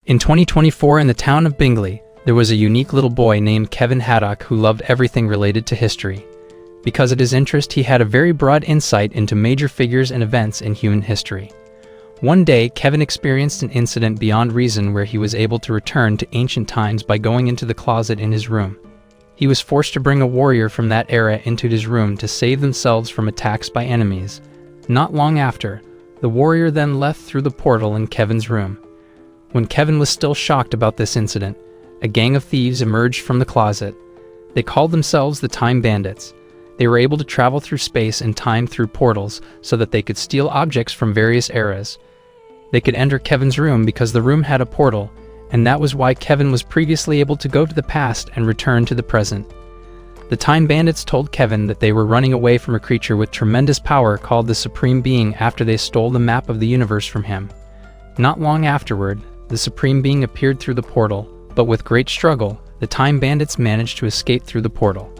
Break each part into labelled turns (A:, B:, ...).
A: In 2024, in the town of Bingley, there was a unique little boy named Kevin Haddock who loved everything related to history. Because of his interest, he had a very broad insight into major figures and events in human history. One day, Kevin experienced an incident beyond reason where he was able to return to ancient times by going into the closet in his room. He was forced to bring a warrior from that era into his room to save themselves from attacks by enemies. Not long after, the warrior then left through the portal in Kevin's room. When Kevin was still shocked about this incident, a gang of thieves emerged from the closet. They called themselves the Time Bandits. They were able to travel through space and time through portals so that they could steal objects from various eras. They could enter Kevin's room because the room had a portal, and that was why Kevin was previously able to go to the past and return to the present. The Time Bandits told Kevin that they were running away from a creature with tremendous power called the Supreme Being after they stole the map of the universe from him. Not long afterward, the Supreme Being appeared through the portal, but with great struggle, the Time Bandits managed to escape through the portal.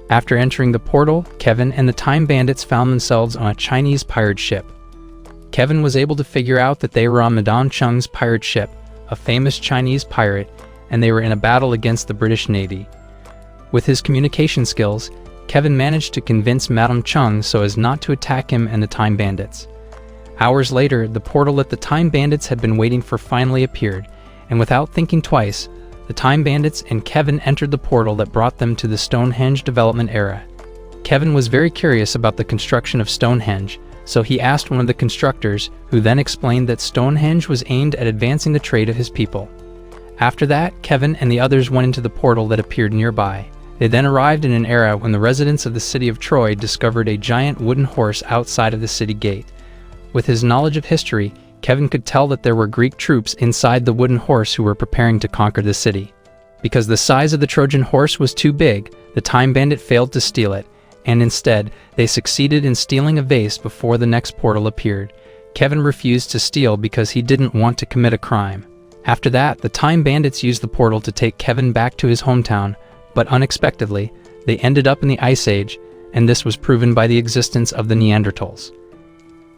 A: After entering the portal, Kevin and the Time Bandits found themselves on a Chinese pirate ship. Kevin was able to figure out that they were on Madame Cheng's pirate ship, a famous Chinese pirate, and they were in a battle against the British Navy. With his communication skills, Kevin managed to convince Madame Cheng so as not to attack him and the Time Bandits. Hours later, the portal that the Time Bandits had been waiting for finally appeared, and without thinking twice, the Time Bandits and Kevin entered the portal that brought them to the Stonehenge development era. Kevin was very curious about the construction of Stonehenge, so he asked one of the constructors, who then explained that Stonehenge was aimed at advancing the trade of his people. After that, Kevin and the others went into the portal that appeared nearby. They then arrived in an era when the residents of the city of Troy discovered a giant wooden horse outside of the city gate. With his knowledge of history, Kevin could tell that there were Greek troops inside the wooden horse who were preparing to conquer the city. Because the size of the Trojan horse was too big, the Time Bandit failed to steal it, and instead, they succeeded in stealing a vase before the next portal appeared. Kevin refused to steal because he didn't want to commit a crime. After that, the Time Bandits used the portal to take Kevin back to his hometown, but unexpectedly, they ended up in the Ice Age, and this was proven by the existence of the Neanderthals.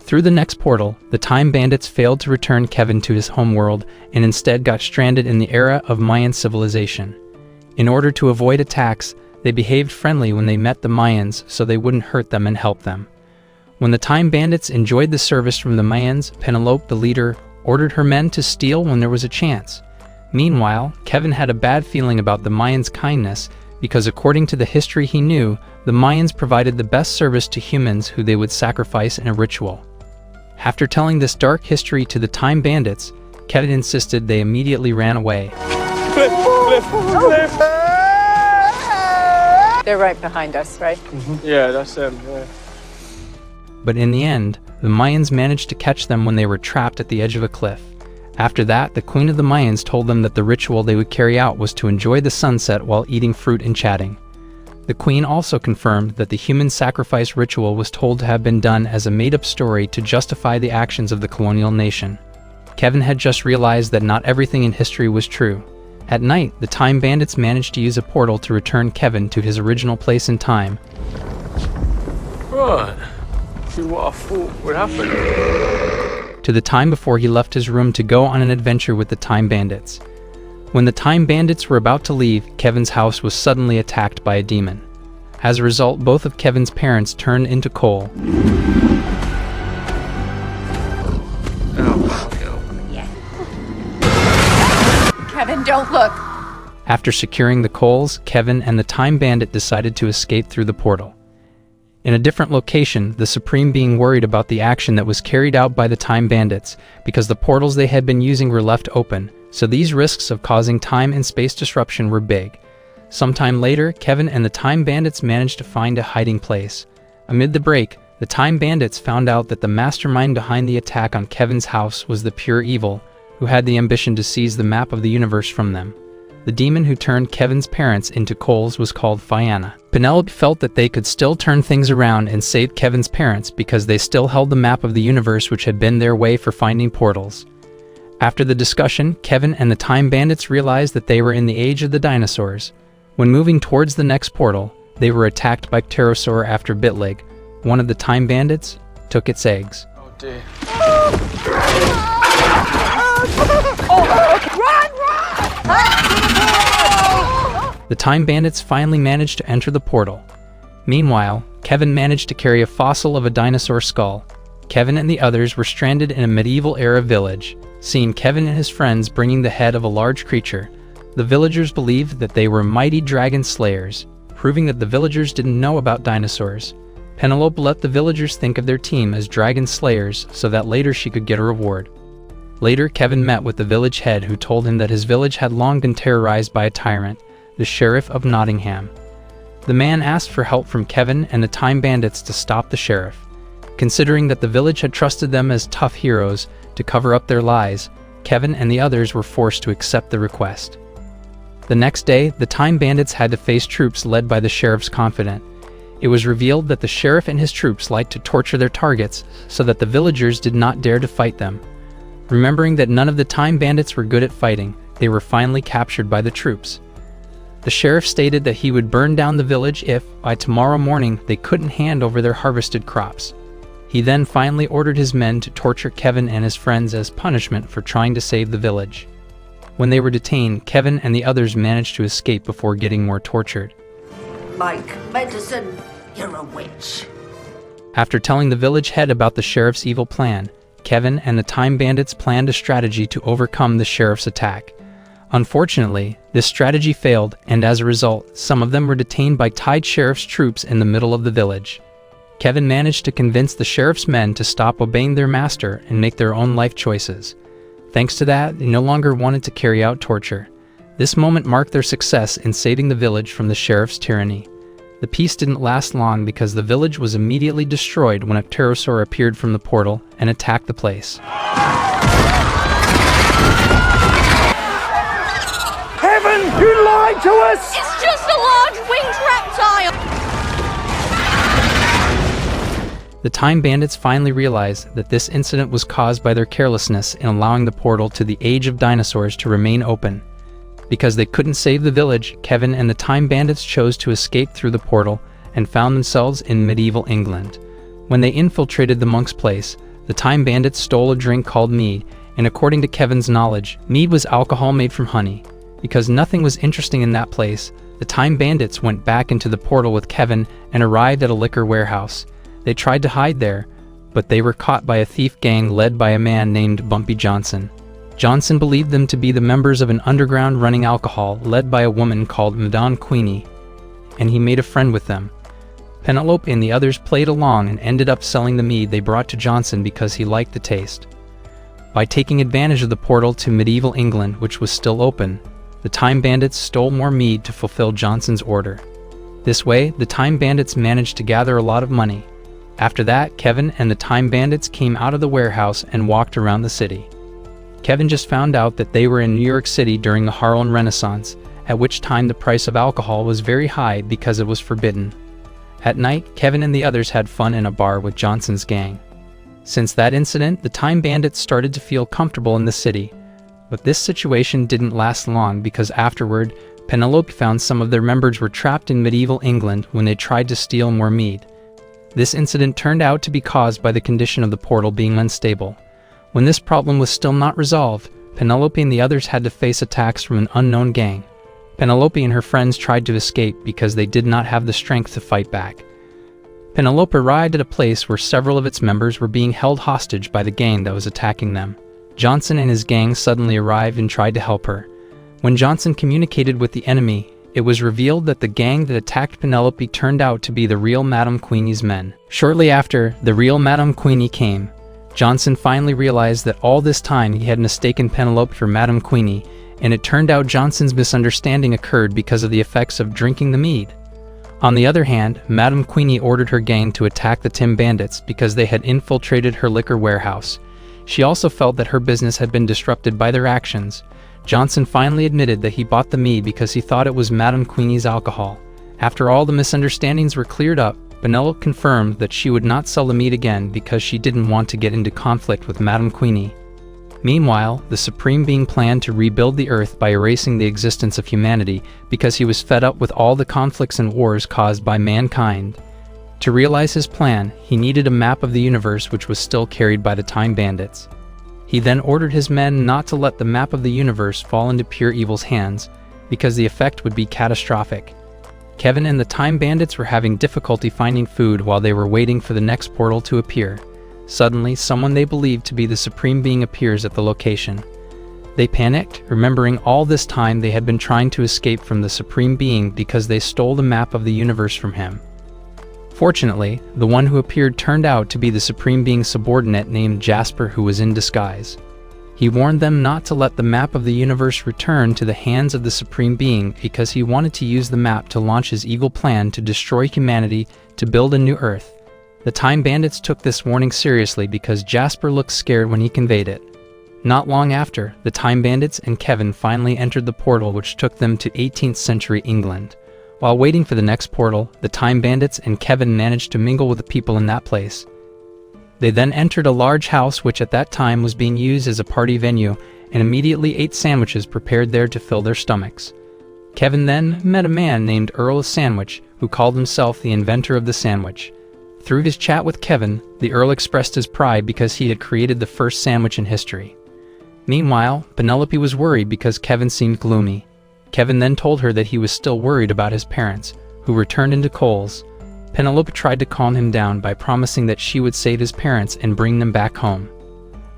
A: Through the next portal, the Time Bandits failed to return Kevin to his homeworld and instead got stranded in the era of Mayan civilization. In order to avoid attacks, they behaved friendly when they met the Mayans so they wouldn't hurt them and help them. When the Time Bandits enjoyed the service from the Mayans, Penelope, the leader, ordered her men to steal when there was a chance. Meanwhile, Kevin had a bad feeling about the Mayans' kindness because according to the history he knew, the Mayans provided the best service to humans who they would sacrifice in a ritual. After telling this dark history to the Time Bandits, Kevin insisted they immediately ran away.
B: They're right behind us, right?
C: Mm-hmm. Yeah, that's them, yeah.
A: But in the end, the Mayans managed to catch them when they were trapped at the edge of a cliff. After that, the Queen of the Mayans told them that the ritual they would carry out was to enjoy the sunset while eating fruit and chatting. The Queen also confirmed that the human sacrifice ritual was told to have been done as a made-up story to justify the actions of the colonial nation. Kevin had just realized that not everything in history was true. At night, the Time Bandits managed to use a portal to return Kevin to his original place in time.
C: Right. See what I thought would happen.
A: To the time before he left his room to go on an adventure with the Time Bandits. When the Time Bandits were about to leave, Kevin's house was suddenly attacked by a demon. As a result, both of Kevin's parents turned into coal.
B: Kevin, don't look!
A: After securing the coals, Kevin and the Time Bandit decided to escape through the portal. In a different location, the Supreme Being worried about the action that was carried out by the Time Bandits because the portals they had been using were left open, so these risks of causing time and space disruption were big. Sometime later, Kevin and the Time Bandits managed to find a hiding place. Amid the break, the Time Bandits found out that the mastermind behind the attack on Kevin's house was the pure evil, who had the ambition to seize the map of the universe from them. The demon who turned Kevin's parents into coals was called Fianna. Penelope felt that they could still turn things around and save Kevin's parents because they still held the map of the universe which had been their way for finding portals. After the discussion, Kevin and the Time Bandits realized that they were in the age of the dinosaurs. When moving towards the next portal, they were attacked by pterosaur after Bitleg. One of the time bandits took its eggs.
C: Oh dear.
A: The time bandits finally managed to enter the portal. Meanwhile, Kevin managed to carry a fossil of a dinosaur skull. Kevin and the others were stranded in a medieval-era village. Seeing Kevin and his friends bringing the head of a large creature, the villagers believed that they were mighty dragon slayers, proving that the villagers didn't know about dinosaurs. Penelope let the villagers think of their team as dragon slayers so that later she could get a reward. Later, Kevin met with the village head who told him that his village had long been terrorized by a tyrant, the Sheriff of Nottingham. The man asked for help from Kevin and the time bandits to stop the sheriff. Considering that the village had trusted them as tough heroes to cover up their lies, Kevin and the others were forced to accept the request. The next day, the time bandits had to face troops led by the sheriff's confidant. It was revealed that the sheriff and his troops liked to torture their targets so that the villagers did not dare to fight them. Remembering that none of the time bandits were good at fighting, they were finally captured by the troops. The sheriff stated that he would burn down the village if, by tomorrow morning, they couldn't hand over their harvested crops. He then finally ordered his men to torture Kevin and his friends as punishment for trying to save the village. When they were detained, Kevin and the others managed to escape before getting more tortured.
D: Like medicine, you're a witch.
A: After telling the village head about the sheriff's evil plan, Kevin and the time bandits planned a strategy to overcome the sheriff's attack. Unfortunately, this strategy failed, and as a result, some of them were detained by tied sheriff's troops in the middle of the village. Kevin managed to convince the sheriff's men to stop obeying their master and make their own life choices. Thanks to that, they no longer wanted to carry out torture. This moment marked their success in saving the village from the sheriff's tyranny. The peace didn't last long because the village was immediately destroyed when a pterosaur appeared from the portal and attacked the place.
E: Kevin, you lied to us!
B: It's just a large winged reptile!
A: The time bandits finally realized that this incident was caused by their carelessness in allowing the portal to the age of dinosaurs to remain open. Because they couldn't save the village, Kevin and the time bandits chose to escape through the portal and found themselves in medieval England. When they infiltrated the monk's place, the time bandits stole a drink called mead, and according to Kevin's knowledge, mead was alcohol made from honey. Because nothing was interesting in that place, the time bandits went back into the portal with Kevin and arrived at a liquor warehouse. They tried to hide there, but they were caught by a thief gang led by a man named Bumpy Johnson. Johnson believed them to be the members of an underground running alcohol led by a woman called Madame Queenie, and he made a friend with them. Penelope and the others played along and ended up selling the mead they brought to Johnson because he liked the taste. By taking advantage of the portal to medieval England, which was still open, the time bandits stole more mead to fulfill Johnson's order. This way, the time bandits managed to gather a lot of money. After that, Kevin and the time bandits came out of the warehouse and walked around the city. Kevin just found out that they were in New York City during the Harlem Renaissance, at which time the price of alcohol was very high because it was forbidden. At night, Kevin and the others had fun in a bar with Johnson's gang. Since that incident, the time bandits started to feel comfortable in the city. But this situation didn't last long because afterward, Penelope found some of their members were trapped in medieval England when they tried to steal more mead. This incident turned out to be caused by the condition of the portal being unstable. When this problem was still not resolved, Penelope and the others had to face attacks from an unknown gang. Penelope and her friends tried to escape because they did not have the strength to fight back. Penelope arrived at a place where several of its members were being held hostage by the gang that was attacking them. Johnson and his gang suddenly arrived and tried to help her. When Johnson communicated with the enemy, it was revealed that the gang that attacked Penelope turned out to be the real Madame Queenie's men. Shortly after, the real Madame Queenie came. Johnson finally realized that all this time he had mistaken Penelope for Madame Queenie, and it turned out Johnson's misunderstanding occurred because of the effects of drinking the mead. On the other hand, Madame Queenie ordered her gang to attack the Tim Bandits because they had infiltrated her liquor warehouse. She also felt that her business had been disrupted by their actions. Johnson finally admitted that he bought the mead because he thought it was Madame Queenie's alcohol. After all the misunderstandings were cleared up, Penelope confirmed that she would not sell the mead again because she didn't want to get into conflict with Madame Queenie. Meanwhile, the Supreme Being planned to rebuild the Earth by erasing the existence of humanity because he was fed up with all the conflicts and wars caused by mankind. To realize his plan, he needed a map of the universe which was still carried by the Time Bandits. He then ordered his men not to let the map of the universe fall into pure evil's hands, because the effect would be catastrophic. Kevin and the Time Bandits were having difficulty finding food while they were waiting for the next portal to appear. Suddenly, someone they believed to be the Supreme Being appears at the location. They panicked, remembering all this time they had been trying to escape from the Supreme Being because they stole the map of the universe from him. Fortunately, the one who appeared turned out to be the Supreme Being's subordinate named Jasper, who was in disguise. He warned them not to let the map of the universe return to the hands of the Supreme Being because he wanted to use the map to launch his evil plan to destroy humanity to build a new Earth. The Time Bandits took this warning seriously because Jasper looked scared when he conveyed it. Not long after, the Time Bandits and Kevin finally entered the portal which took them to 18th century England. While waiting for the next portal, the Time Bandits and Kevin managed to mingle with the people in that place. They then entered a large house which at that time was being used as a party venue and immediately ate sandwiches prepared there to fill their stomachs. Kevin then met a man named Earl of Sandwich who called himself the inventor of the sandwich. Through his chat with Kevin, the Earl expressed his pride because he had created the first sandwich in history. Meanwhile, Penelope was worried because Kevin seemed gloomy. Kevin then told her that he was still worried about his parents, who returned into coals. Penelope tried to calm him down by promising that she would save his parents and bring them back home.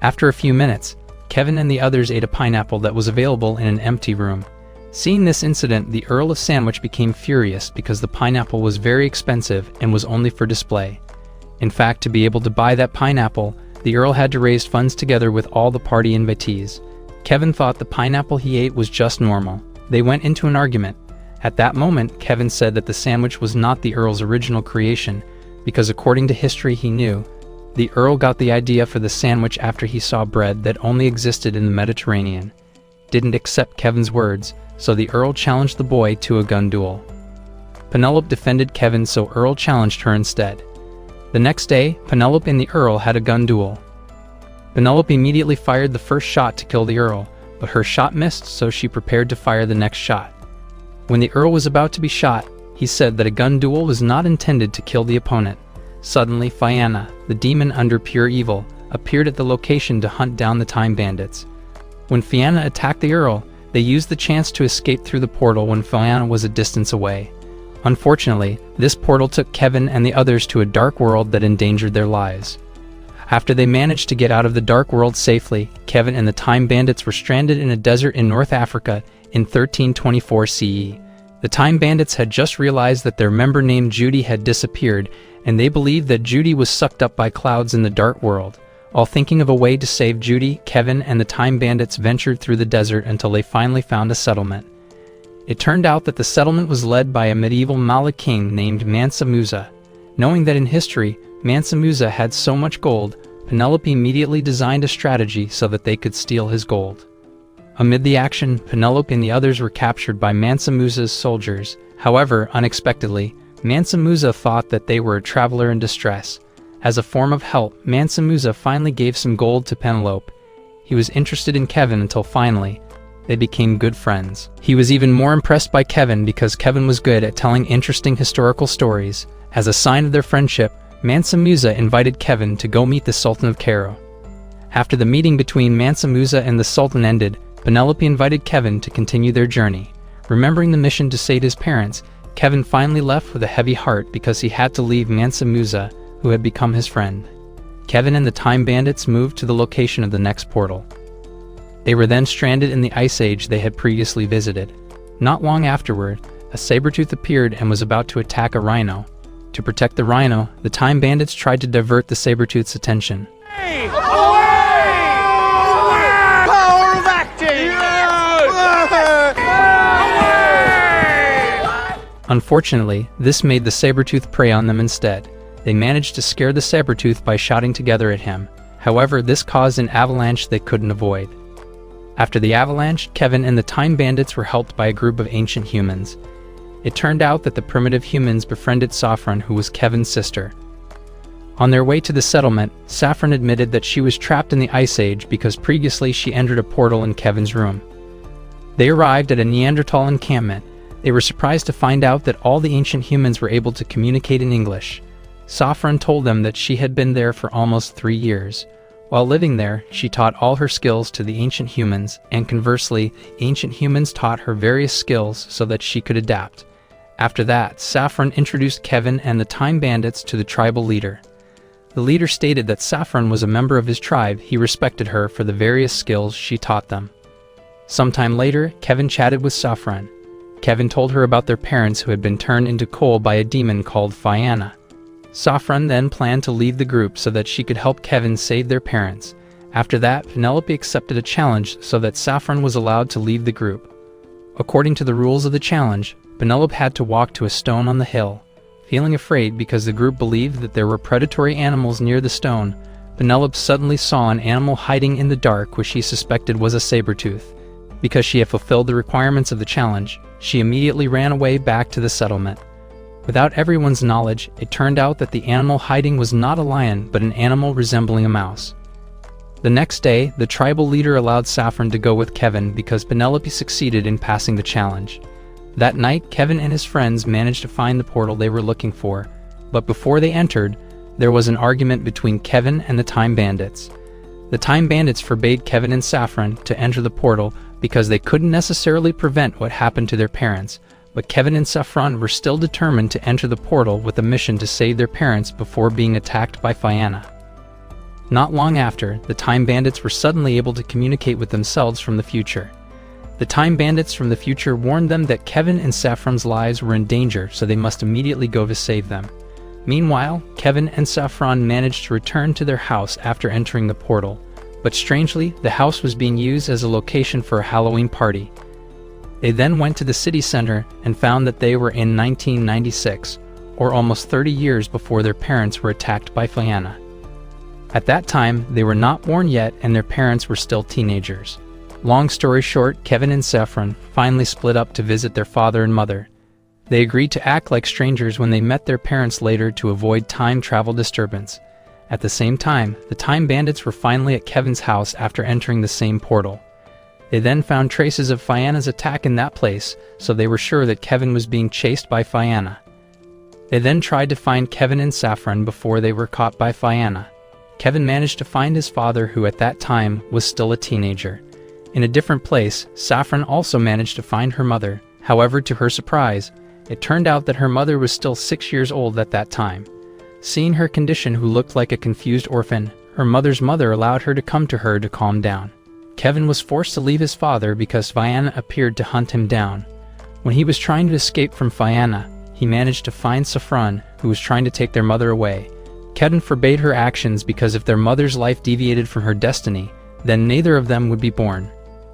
A: After a few minutes, Kevin and the others ate a pineapple that was available in an empty room. Seeing this incident, the Earl of Sandwich became furious because the pineapple was very expensive and was only for display. In fact, to be able to buy that pineapple, the Earl had to raise funds together with all the party invitees. Kevin thought the pineapple he ate was just normal. They went into an argument. At that moment, Kevin said that the sandwich was not the Earl's original creation, because according to history he knew, the Earl got the idea for the sandwich after he saw bread that only existed in the Mediterranean. Didn't accept Kevin's words, so the Earl challenged the boy to a gun duel. Penelope defended Kevin, so Earl challenged her instead. The next day, Penelope and the Earl had a gun duel. Penelope immediately fired the first shot to kill the Earl, but her shot missed, so she prepared to fire the next shot. When the Earl was about to be shot, he said that a gun duel was not intended to kill the opponent. Suddenly, Fianna, the demon under pure evil, appeared at the location to hunt down the Time Bandits. When Fianna attacked the Earl, they used the chance to escape through the portal when Fianna was a distance away. Unfortunately, this portal took Kevin and the others to a dark world that endangered their lives. After they managed to get out of the dark world safely, Kevin and the Time Bandits were stranded in a desert in North Africa in 1324 CE. The Time Bandits had just realized that their member named Judy had disappeared, and they believed that Judy was sucked up by clouds in the dark world. While thinking of a way to save Judy, Kevin and the Time Bandits ventured through the desert until they finally found a settlement. It turned out that the settlement was led by a medieval Mala king named Mansa Musa. Knowing that in history, Mansa Musa had so much gold, Penelope immediately designed a strategy so that they could steal his gold. Amid the action, Penelope and the others were captured by Mansa Musa's soldiers. However, unexpectedly, Mansa Musa thought that they were a traveler in distress. As a form of help, Mansa Musa finally gave some gold to Penelope. He was interested in Kevin until finally, they became good friends. He was even more impressed by Kevin because Kevin was good at telling interesting historical stories. As a sign of their friendship, Mansa Musa invited Kevin to go meet the Sultan of Cairo. After the meeting between Mansa Musa and the Sultan ended, Penelope invited Kevin to continue their journey. Remembering the mission to save his parents, Kevin finally left with a heavy heart because he had to leave Mansa Musa, who had become his friend. Kevin and the Time Bandits moved to the location of the next portal. They were then stranded in the Ice Age they had previously visited. Not long afterward, a saber-tooth appeared and was about to attack a rhino. To protect the rhino, the Time Bandits tried to divert the saber-tooth's attention.
E: Hey! Away! Power of acting! Away!
A: Unfortunately, this made the saber-tooth prey on them instead. They managed to scare the saber-tooth by shouting together at him. However, this caused an avalanche they couldn't avoid. After the avalanche, Kevin and the Time Bandits were helped by a group of ancient humans. It turned out that the primitive humans befriended Saffron, who was Kevin's sister. On their way to the settlement, Saffron admitted that she was trapped in the Ice Age because previously she entered a portal in Kevin's room. They arrived at a Neanderthal encampment. They were surprised to find out that all the ancient humans were able to communicate in English. Saffron told them that she had been there for almost 3 years. While living there, she taught all her skills to the ancient humans, and conversely, ancient humans taught her various skills so that she could adapt. After that, Saffron introduced Kevin and the Time Bandits to the tribal leader. The leader stated that Saffron was a member of his tribe. He respected her for the various skills she taught them. Sometime later, Kevin chatted with Saffron. Kevin told her about their parents who had been turned into coal by a demon called Fianna. Saffron then planned to leave the group so that she could help Kevin save their parents. After that, Penelope accepted a challenge so that Saffron was allowed to leave the group. According to the rules of the challenge, Penelope had to walk to a stone on the hill. Feeling afraid because the group believed that there were predatory animals near the stone, Penelope suddenly saw an animal hiding in the dark which she suspected was a saber-tooth. Because she had fulfilled the requirements of the challenge, she immediately ran away back to the settlement. Without everyone's knowledge, it turned out that the animal hiding was not a lion, but an animal resembling a mouse. The next day, the tribal leader allowed Saffron to go with Kevin because Penelope succeeded in passing the challenge. That night, Kevin and his friends managed to find the portal they were looking for, but before they entered, there was an argument between Kevin and the Time Bandits. The Time Bandits forbade Kevin and Saffron to enter the portal because they couldn't necessarily prevent what happened to their parents, but Kevin and Saffron were still determined to enter the portal with a mission to save their parents before being attacked by Fianna. Not long after, the Time Bandits were suddenly able to communicate with themselves from the future. The Time Bandits from the future warned them that Kevin and Saffron's lives were in danger, so they must immediately go to save them. Meanwhile, Kevin and Saffron managed to return to their house after entering the portal, but strangely, the house was being used as a location for a Halloween party. They then went to the city center and found that they were in 1996, or almost 30 years before their parents were attacked by Fianna. At that time, they were not born yet and their parents were still teenagers. Long story short, Kevin and Saffron finally split up to visit their father and mother. They agreed to act like strangers when they met their parents later to avoid time travel disturbance. At the same time, the Time Bandits were finally at Kevin's house after entering the same portal. They then found traces of Fianna's attack in that place, so they were sure that Kevin was being chased by Fianna. They then tried to find Kevin and Saffron before they were caught by Fianna. Kevin managed to find his father, who at that time was still a teenager. In a different place, Saffron also managed to find her mother. However, to her surprise, it turned out that her mother was still 6 years old at that time. Seeing her condition, who looked like a confused orphan, her mother's mother allowed her to come to her to calm down. Kevin was forced to leave his father because Fianna appeared to hunt him down. When he was trying to escape from Fianna, he managed to find Saffron, who was trying to take their mother away. Kevin forbade her actions because if their mother's life deviated from her destiny, then neither of them would be born.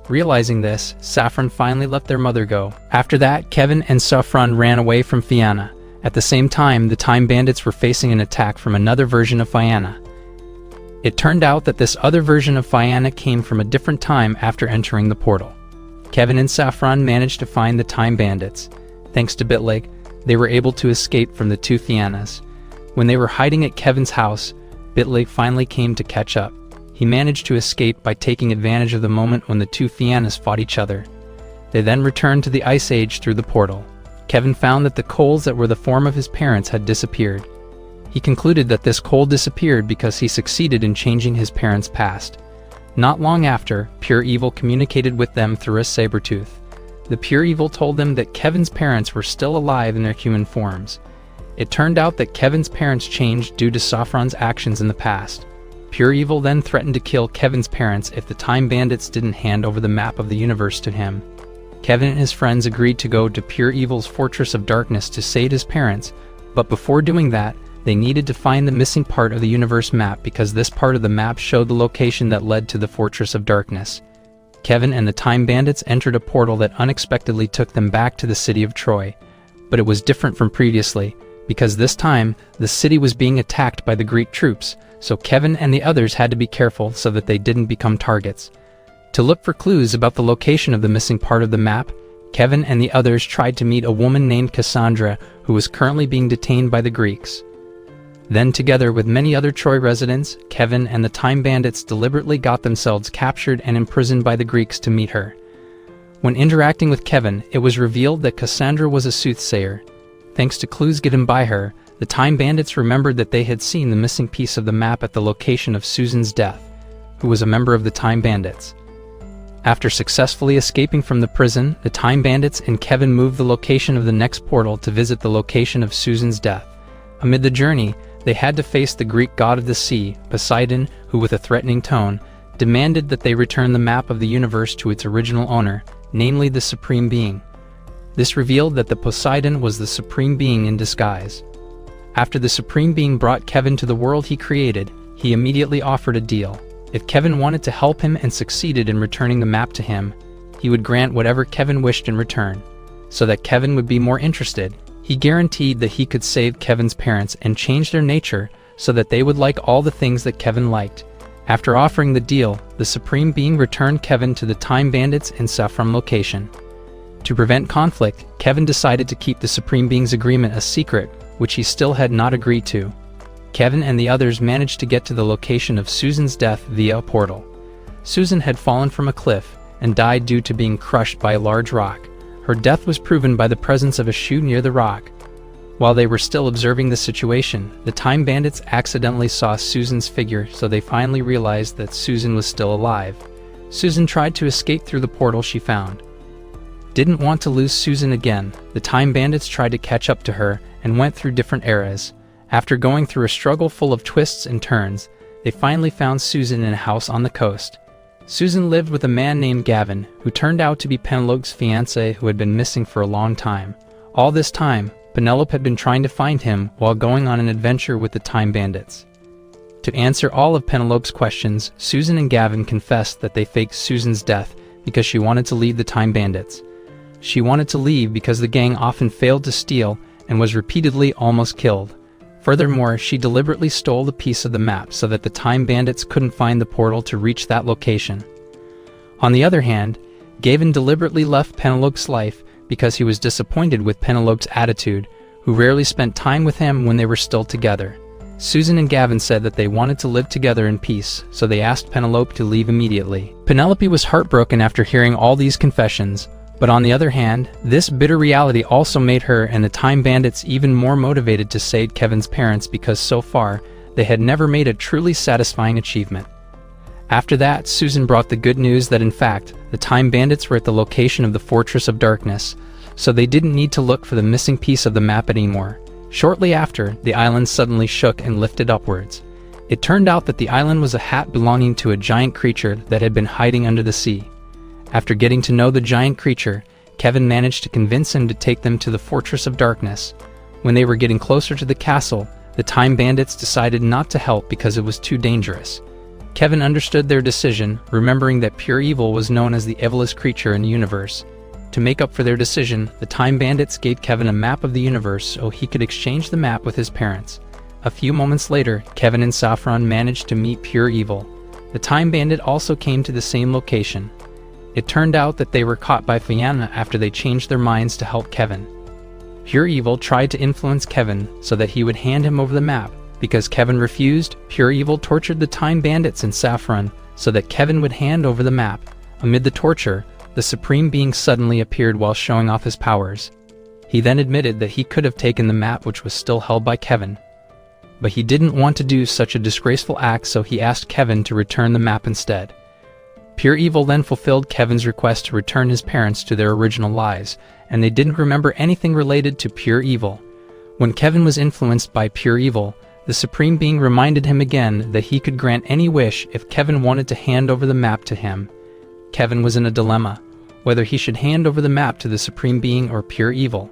A: Realizing this, Saffron finally let their mother go. After that, Kevin and Saffron ran away from Fianna. At the same time, the Time Bandits were facing an attack from another version of Fianna. It turned out that this other version of Fianna came from a different time after entering the portal. Kevin and Saffron managed to find the Time Bandits. Thanks to Bitleg, they were able to escape from the two Fiannas. When they were hiding at Kevin's house, Bitleg finally came to catch up. He managed to escape by taking advantage of the moment when the two Fiannas fought each other. They then returned to the Ice Age through the portal. Kevin found that the coals that were the form of his parents had disappeared. He concluded that this coal disappeared because he succeeded in changing his parents' past. Not long after, Pure Evil communicated with them through a saber-tooth. The Pure Evil told them that Kevin's parents were still alive in their human forms. It turned out that Kevin's parents changed due to Saffron's actions in the past. Pure Evil then threatened to kill Kevin's parents if the Time Bandits didn't hand over the map of the universe to him. Kevin and his friends agreed to go to Pure Evil's Fortress of Darkness to save his parents, but before doing that, they needed to find the missing part of the universe map because this part of the map showed the location that led to the Fortress of Darkness. Kevin and the Time Bandits entered a portal that unexpectedly took them back to the city of Troy. But it was different from previously, because this time, the city was being attacked by the Greek troops, so Kevin and the others had to be careful so that they didn't become targets. To look for clues about the location of the missing part of the map, Kevin and the others tried to meet a woman named Cassandra, who was currently being detained by the Greeks. Then, together with many other Troy residents, Kevin and the Time Bandits deliberately got themselves captured and imprisoned by the Greeks to meet her. When interacting with Kevin, it was revealed that Cassandra was a soothsayer. Thanks to clues given by her, the Time Bandits remembered that they had seen the missing piece of the map at the location of Susan's death, who was a member of the Time Bandits. After successfully escaping from the prison, the Time Bandits and Kevin moved the location of the next portal to visit the location of Susan's death. Amid the journey, they had to face the Greek god of the sea, Poseidon, who with a threatening tone, demanded that they return the map of the universe to its original owner, namely the Supreme Being. This revealed that the Poseidon was the Supreme Being in disguise. After the Supreme Being brought Kevin to the world he created, he immediately offered a deal. If Kevin wanted to help him and succeeded in returning the map to him, he would grant whatever Kevin wished in return. So that Kevin would be more interested, he guaranteed that he could save Kevin's parents and change their nature so that they would like all the things that Kevin liked. After offering the deal, the Supreme Being returned Kevin to the Time Bandits in Saffron location. To prevent conflict, Kevin decided to keep the Supreme Being's agreement a secret, which he still had not agreed to. Kevin and the others managed to get to the location of Susan's death via a portal. Susan had fallen from a cliff and died due to being crushed by a large rock. Her death was proven by the presence of a shoe near the rock. While they were still observing the situation, the Time Bandits accidentally saw Susan's figure, so they finally realized that Susan was still alive. Susan tried to escape through the portal she found. Didn't want to lose Susan again, the Time Bandits tried to catch up to her and went through different eras. After going through a struggle full of twists and turns, they finally found Susan in a house on the coast. Susan lived with a man named Gavin, who turned out to be Penelope's fiancé who had been missing for a long time. All this time, Penelope had been trying to find him while going on an adventure with the Time Bandits. To answer all of Penelope's questions, Susan and Gavin confessed that they faked Susan's death because she wanted to leave the Time Bandits. She wanted to leave because the gang often failed to steal and was repeatedly almost killed. Furthermore, she deliberately stole a piece of the map so that the Time Bandits couldn't find the portal to reach that location. On the other hand, Gavin deliberately left Penelope's life because he was disappointed with Penelope's attitude, who rarely spent time with him when they were still together. Susan and Gavin said that they wanted to live together in peace, so they asked Penelope to leave immediately. Penelope was heartbroken after hearing all these confessions, but on the other hand, this bitter reality also made her and the Time Bandits even more motivated to save Kevin's parents because so far, they had never made a truly satisfying achievement. After that, Susan brought the good news that in fact, the Time Bandits were at the location of the Fortress of Darkness, so they didn't need to look for the missing piece of the map anymore. Shortly after, the island suddenly shook and lifted upwards. It turned out that the island was a hat belonging to a giant creature that had been hiding under the sea. After getting to know the giant creature, Kevin managed to convince him to take them to the Fortress of Darkness. When they were getting closer to the castle, the Time Bandits decided not to help because it was too dangerous. Kevin understood their decision, remembering that pure evil was known as the evilest creature in the universe. To make up for their decision, the Time Bandits gave Kevin a map of the universe so he could exchange the map with his parents. A few moments later, Kevin and Saffron managed to meet pure evil. The Time Bandit also came to the same location. It turned out that they were caught by Fianna after they changed their minds to help Kevin. Pure Evil tried to influence Kevin so that he would hand him over the map. Because Kevin refused, Pure Evil tortured the Time Bandits in Saffron so that Kevin would hand over the map. Amid the torture, the Supreme Being suddenly appeared while showing off his powers. He then admitted that he could have taken the map which was still held by Kevin. But he didn't want to do such a disgraceful act, so he asked Kevin to return the map instead. Pure Evil then fulfilled Kevin's request to return his parents to their original lives, and they didn't remember anything related to Pure Evil. When Kevin was influenced by Pure Evil, the Supreme Being reminded him again that he could grant any wish if Kevin wanted to hand over the map to him. Kevin was in a dilemma, whether he should hand over the map to the Supreme Being or Pure Evil.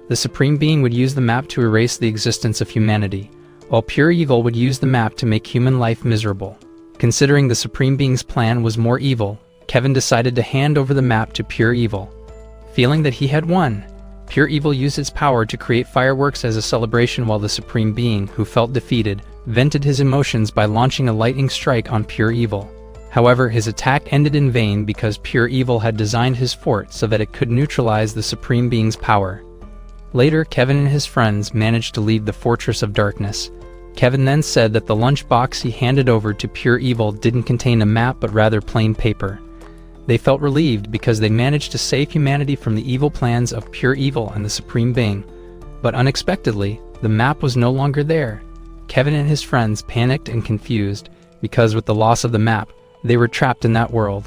A: The Supreme Being would use the map to erase the existence of humanity, while Pure Evil would use the map to make human life miserable. Considering the Supreme Being's plan was more evil, Kevin decided to hand over the map to Pure Evil. Feeling that he had won, Pure Evil used its power to create fireworks as a celebration, while the Supreme Being, who felt defeated, vented his emotions by launching a lightning strike on Pure Evil. However, his attack ended in vain because Pure Evil had designed his fort so that it could neutralize the Supreme Being's power. Later, Kevin and his friends managed to leave the Fortress of Darkness. Kevin then said that the lunchbox he handed over to Pure Evil didn't contain a map but rather plain paper. They felt relieved because they managed to save humanity from the evil plans of Pure Evil and the Supreme Being. But unexpectedly, the map was no longer there. Kevin and his friends panicked and confused because with the loss of the map, they were trapped in that world.